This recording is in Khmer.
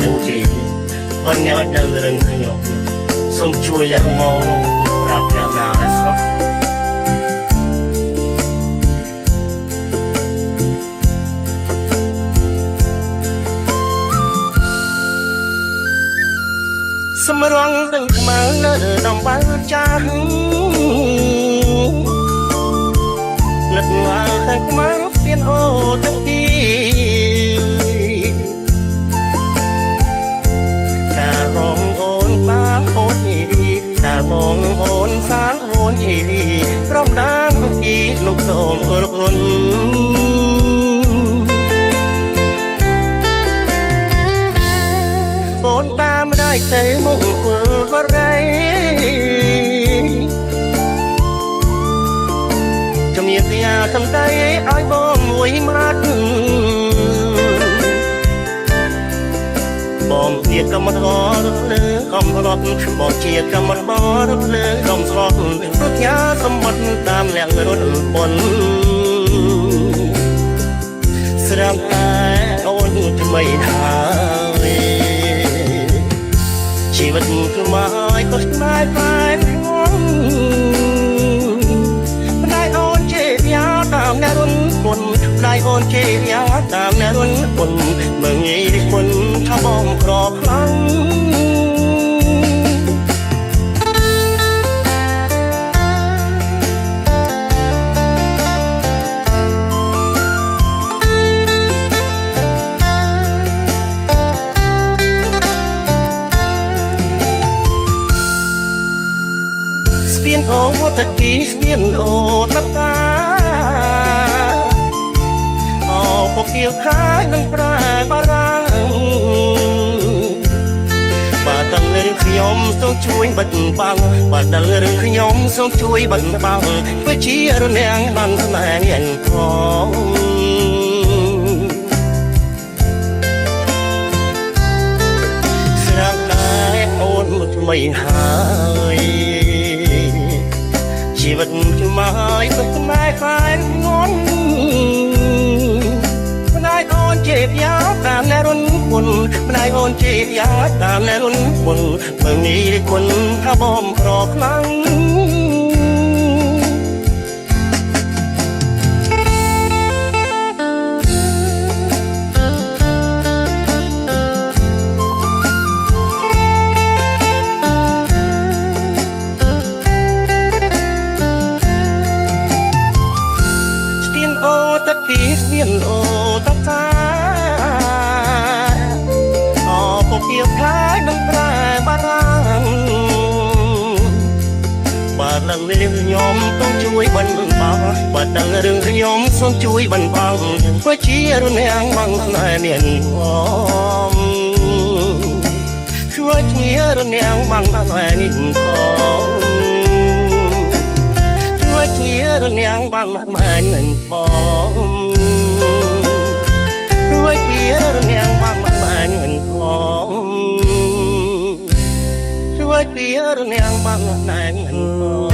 ទាំងទីប៉ុន្តែនៅរឹងខ្ញុំសូមជួយយកមកប្រាប់អ្នកណាដែលស្រុកសម្រងទាំងខ្មៅនៅដំបៅចាស់លិតមកទាំងខ្មៅស្ពានអូទាំងទីការរងអូនបានអូនអ៊ីការរងអូនសានអូនអ៊ីប្រំដានអ៊ីលោកសូមរករុនអូនតាមได้តែមុខធ្វើបរៃជំរាបលាសំដីឲ្យបងមួយម៉ាត់បងជាកម្មកររត់លើកំរត់បងជាកម្មកររត់លើកំស្រុកប្រញាសម្បត្តិតាមលក្ខរត់បុនស្រាប់តែអូនថ្មីហើយជីវិតគឺមកក៏ស្នេហ៍តែងងម្ដាយអូនជាយ៉ាតាមអ្នករុនពុនម្ដាយអូនជាយ៉ាតាមអ្នករុនពុនមើងងាយពុនថាបងក្រខ្លាំងអូតគីស្មានអូតតាអូពកៀវខាយនឹងប្រាបារាំងបាទតើរឿងខ្ញុំសូមជួយបិទបាំងបាទតើរឿងខ្ញុំសូមជួយបិទបាំងធ្វើជារនាំងបានស្នេហ៍យ៉ាងផងស្រាប់តែអូនថ្មីហើយជីវិតគឺមកឲ្យទៅស្នេហ៍ខ្លាយងន់ម្ដាយអូនជាយ៉ាតាមអ្នករុនពុនម្ដាយអូនជាយ៉ាតាមអ្នករុនពុនមើងនេះគុណថាបងក្រខ្លាំងពីស្មានអូតតាអូពកៀវខាយនឹងប្រាបារាំងបាទនឹងរឿងខ្ញុំต้องជួយបិណ្ឌបាំងបាទនឹងរឿងខ្ញុំសូមជួយបិណ្ឌបាំងធ្វើជារនាំងបាំងស្នេហ៍មានផងជួយជារនាំងបាំងស្នេហ៍នេះផងជារនាំងបាំងម៉ែនឹងបងរួចជារនាំងបាំងម៉ែនឹងផងរួចជារនាំងបាំងម៉ែនឹងបង